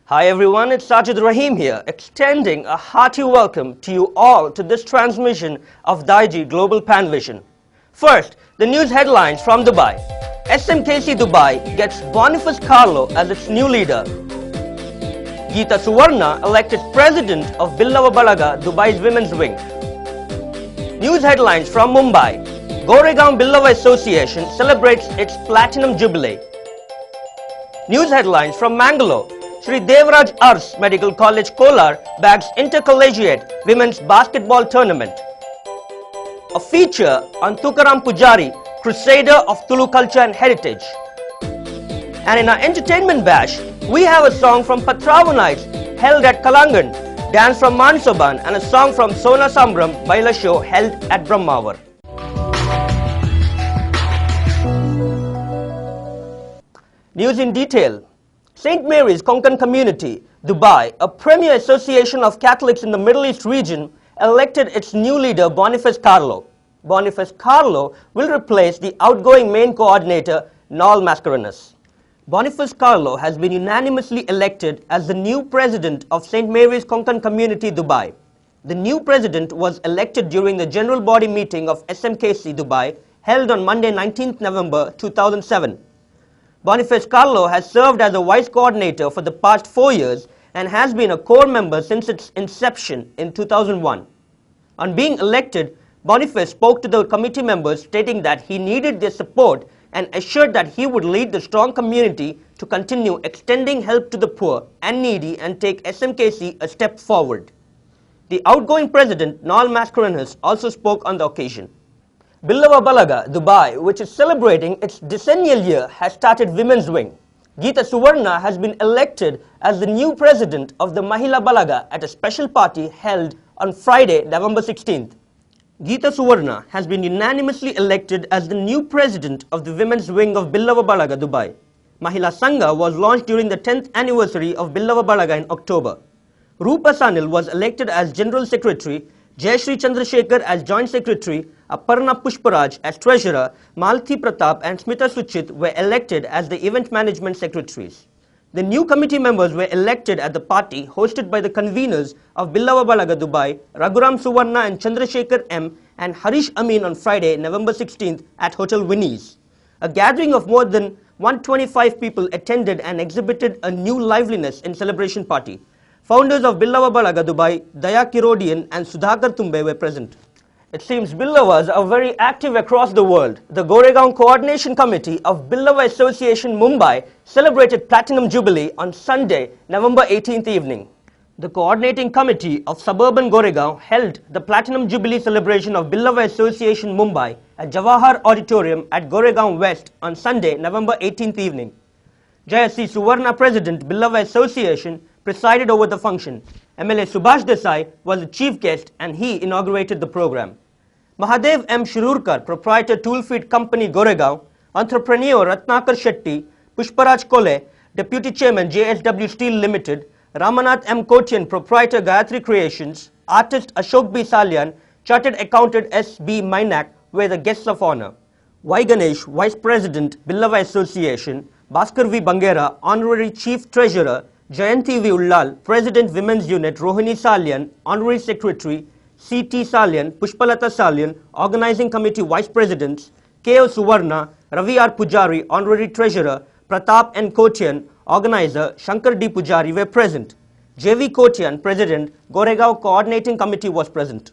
Hi everyone, it's Sajid Rahim here, extending a hearty welcome to you all to this transmission of Daiji Global Panvision. First, the news headlines from Dubai. SMKC Dubai gets Boniface Carlo as its new leader. Geeta Suvarna elected president of Billava Balaga, Dubai's women's wing. News headlines from Mumbai. Goregaon Billava Association celebrates its platinum jubilee. News headlines from Mangalore. Sri Devraj Ars Medical College Kolar bags intercollegiate women's basketball tournament. A feature on Tukaram Pujari, crusader of Tulu culture and heritage. And in our entertainment bash, we have a song from Patravanites held at Kalangan, dance from Mansoban and a song from Sona Sambram Baila show held at Brahmawar. News in detail. St. Mary's Konkan Community, Dubai, a premier association of Catholics in the Middle East region, elected its new leader Boniface Carlo. Boniface Carlo will replace the outgoing main coordinator Noel Mascarenhas. Boniface Carlo has been unanimously elected as the new president of St. Mary's Konkan Community, Dubai. The new president was elected during the general body meeting of SMKC Dubai held on Monday 19th November 2007. Boniface Carlo has served as a vice coordinator for the past 4 years and has been a core member since its inception in 2001. On being elected, Boniface spoke to the committee members stating that he needed their support and assured that he would lead the strong community to continue extending help to the poor and needy and take SMKC a step forward. The outgoing president, Noel Mascarenhas, also spoke on the occasion. Billava Balaga, Dubai, which is celebrating its decennial year, has started women's wing. Geeta Suvarna has been elected as the new president of the Mahila Balaga at a special party held on Friday, November 16th. Geeta Suvarna has been unanimously elected as the new president of the women's wing of Billava Balaga, Dubai. Mahila Sangha was launched during the 10th anniversary of Billava Balaga in October. Rupa Sanil was elected as general secretary, Jayashree Chandrasekhar as joint secretary, Aparna Pushparaj as treasurer, Malti Pratap and Smita Suchit were elected as the event management secretaries. The new committee members were elected at the party hosted by the conveners of Billava Balaga Dubai, Raghuram Suvarna and Chandrasekhar M and Harish Amin on Friday, November 16th at Hotel Winnie's. A gathering of more than 125 people attended and exhibited a new liveliness in celebration party. Founders of Billava Balaga Dubai, Daya Kirodian and Sudhakar Tumbe were present. It seems Billavas are very active across the world. The Goregaon Coordination Committee of Billava Association Mumbai celebrated Platinum Jubilee on Sunday, November 18th evening. The Coordinating Committee of Suburban Goregaon held the Platinum Jubilee celebration of Billava Association Mumbai at Jawahar Auditorium at Goregaon West on Sunday, November 18th evening. Jayashree Suvarna, President, Billava Association, presided over the function. MLA Subhash Desai was the chief guest and he inaugurated the program. Mahadev M. Shirurkar, proprietor Toolfeed Company Goregaon, entrepreneur Ratnakar Shetty, Pushparaj Kole, deputy chairman JSW Steel Limited, Ramanath M. Kotian, proprietor Gayatri Creations, artist Ashok B. Salyan, chartered accountant S. B. Mainak were the guests of honor. Y. Ganesh, vice president, Billava Association, Bhaskar V. Bangera, honorary chief treasurer, Jayanti V. Ullal, President Women's Unit, Rohini Salyan, Honorary Secretary, C.T. Salyan, Pushpalata Salyan, Organizing Committee Vice Presidents, K.O. Suvarna, Ravi R. Pujari, Honorary Treasurer, Pratap N. Kotian, Organizer, Shankar D. Pujari were present. J.V. Kotian, President, Goregaon Coordinating Committee was present.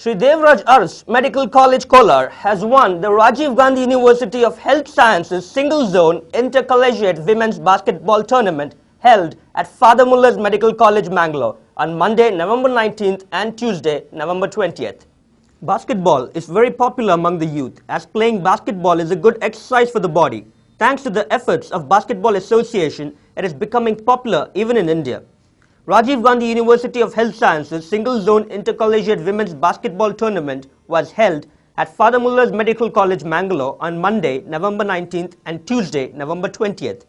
Sri Devraj Ars Medical College Kolar has won the Rajiv Gandhi University of Health Sciences Single Zone Intercollegiate Women's Basketball Tournament held at Father Muller's Medical College, Mangalore on Monday, November 19th and Tuesday, November 20th. Basketball is very popular among the youth as playing basketball is a good exercise for the body. Thanks to the efforts of Basketball Association, it is becoming popular even in India. Rajiv Gandhi University of Health Sciences Single Zone Intercollegiate Women's Basketball Tournament was held at Father Muller's Medical College, Mangalore on Monday, November 19th and Tuesday, November 20th.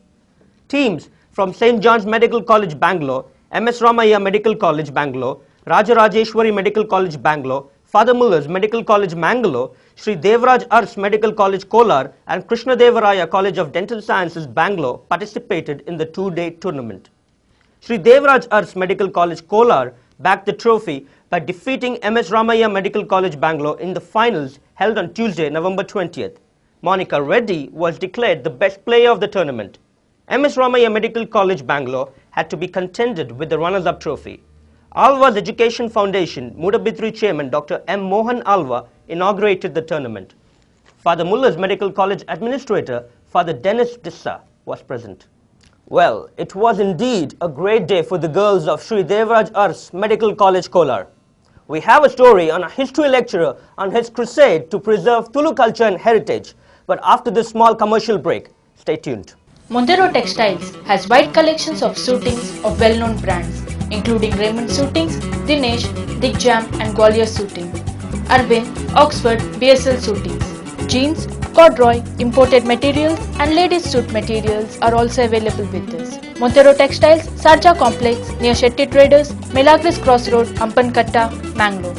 Teams from St. John's Medical College, Bangalore, MS Ramaiah Medical College, Bangalore, Rajarajeshwari Medical College, Bangalore, Father Muller's Medical College, Mangalore, Sri Devraj Ars Medical College, Kolar and Krishna Devaraya College of Dental Sciences, Bangalore participated in the two-day tournament. Sri Devraj Arts Medical College Kolar backed the trophy by defeating MS Ramaiah Medical College Bangalore in the finals held on Tuesday, November 20th. Monica Reddy was declared the best player of the tournament. MS Ramaiah Medical College Bangalore had to be contended with the runners-up trophy. Alva's Education Foundation Mudabitri Chairman Dr. M. Mohan Alva inaugurated the tournament. Father Muller's Medical College Administrator, Father Dennis Dissa, was present. Well, it was indeed a great day for the girls of Sri Devraj Arts Medical College Kolar. We have a story on a history lecturer on his crusade to preserve Tulu culture and heritage. But after this small commercial break, stay tuned. Montero Textiles has wide collections of suitings of well-known brands, including Raymond Suitings, Dinesh, Digjam and Gwalior Suiting, Arvind, Oxford, BSL Suitings, jeans, corduroy, imported materials and ladies suit materials are also available with us. Montero Textiles, Sarja Complex near Shetty Traders, Milagres Crossroad, Ampankatta, Mangalore.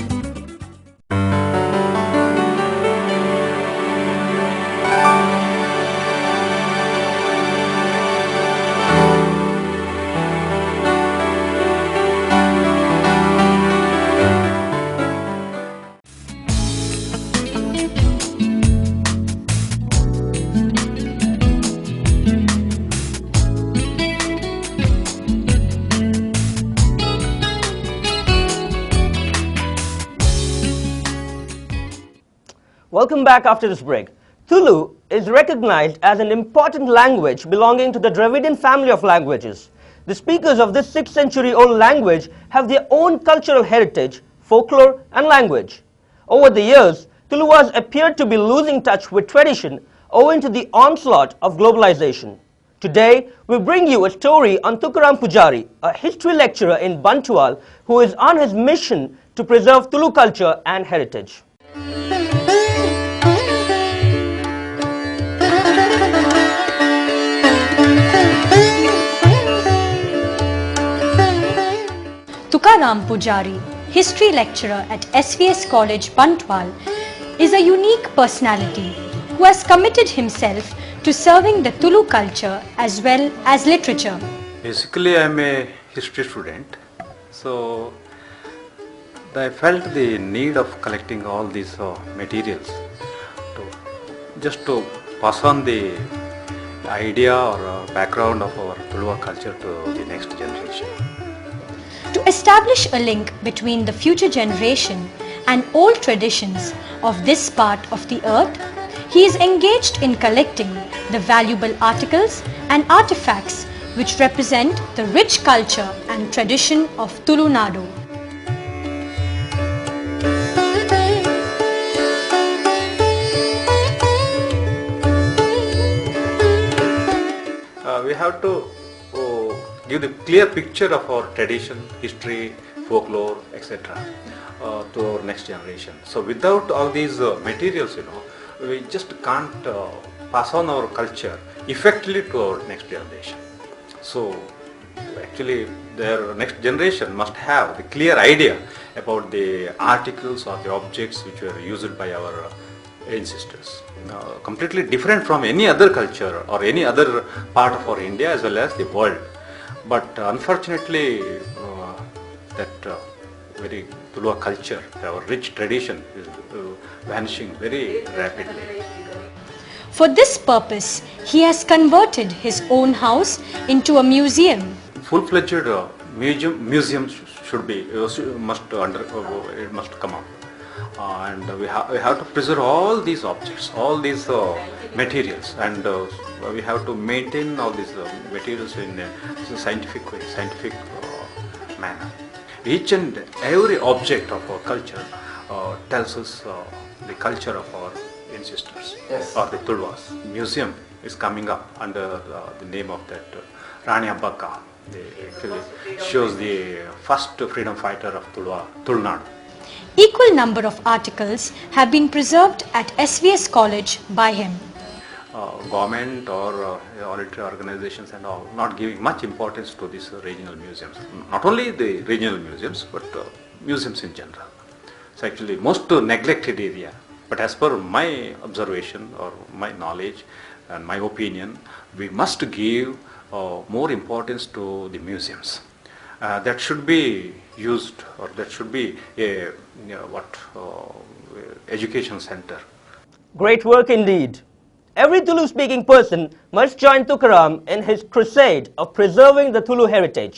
Welcome back after this break. Tulu is recognized as an important language belonging to the Dravidian family of languages. The speakers of this 6th century-old language have their own cultural heritage, folklore and language. Over the years, Tuluwas appeared to be losing touch with tradition owing to the onslaught of globalization. Today, we bring you a story on Tukaram Pujari, a history lecturer in Bantual who is on his mission to preserve Tulu culture and heritage. Tukaram Pujari, history lecturer at SVS College, Bantwal, is a unique personality who has committed himself to serving the Tulu culture as well as literature. Basically, I am a history student, so I felt the need of collecting all these materials to pass on the idea or background of our Tuluva culture to the next generation. To establish a link between the future generation and old traditions of this part of the earth, he is engaged in collecting the valuable articles and artifacts which represent the rich culture and tradition of Tulu Nadu. We have to give the clear picture of our tradition, history, folklore, etc. To our next generation. So without all these materials, we just can't pass on our culture effectively to our next generation. So actually their next generation must have the clear idea about the articles or the objects which were used by our ancestors. Completely different from any other culture or any other part of our India as well as the world. But unfortunately, that very Tuluva culture, our rich tradition is vanishing very rapidly. For this purpose, he has converted his own house into a museum. Full-fledged museum should be it must come up, and we have to preserve all these objects, all these materials, and we have to maintain all these materials in a scientific way, scientific manner. Each and every object of our culture tells us the culture of our ancestors, yes, or the Tulwas. Museum is coming up under the name of that Rani Abbaka. They actually shows the first freedom fighter of Tulnadu. Equal number of articles have been preserved at SVS College by him. Government or voluntary organizations and all not giving much importance to these regional museums. Not only the regional museums, but museums in general. It's actually most neglected area. But as per my observation or my knowledge and my opinion, we must give more importance to the museums. that should be used, or that should be a education center. Great work indeed. Every Tulu-speaking person must join Tukaram in his crusade of preserving the Tulu heritage.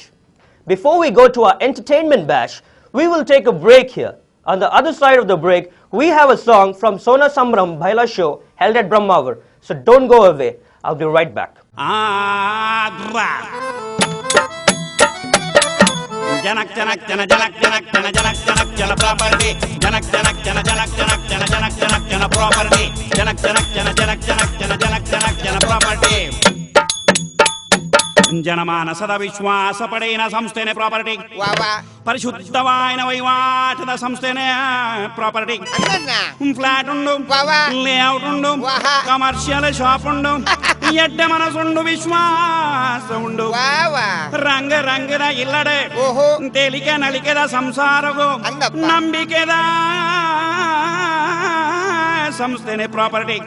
Before we go to our entertainment bash, we will take a break here. On the other side of the break, we have a song from Sona Samram Bhaila show held at Brahmawar. So don't go away. I'll be right back. Janak janak jana janak janak jana janak janak jana property. Janak janak jana janak janak jana janak janak jana property. Janak janak jana janak janak jana janak janak jana property. ಜನಮಾನಸದ ವಿಶ್ವಾಸ ಪಡೆಯಿನ ಸಂಸ್ಥೆನೆ property. ಪರಿಶುದ್ಧವಾಯಿನ ವಹಿವಾಟದ ಸಂಸ್ಥೆನೆ property. Flat ಉಂಡು, layout ಉಂಡು, commercial shop ಉಂಡು, ಎಡ್ಡ ಮನಸ್ಸುಂಡು, ವಿಶ್ವಾಸ ಉಂಡು. ರಂಗ ರಂಗದ ಇಲ್ಲಡೆ ತೇಲಿಕೆ ನಳಿಕೆದ ಸಂಸಾರವು ನಂಬಿಕೆದ ಸಂಸ್ಥೆನೆ property.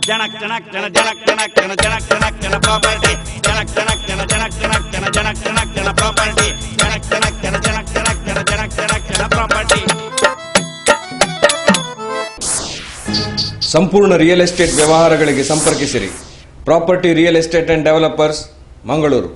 Janak janak jana janak janak jana janak janak jana property. Janak janak jana janak janak jana janak janak jana property. Janak janak jana janak janak jana janak janak jana property. ಸಂಪೂರ್ಣ real estate ವ್ಯವಹಾರಗಳಿಗೆ ಸಂಪರ್ಕಿಸಿರಿ. Property real estate and developers, Mangaluru.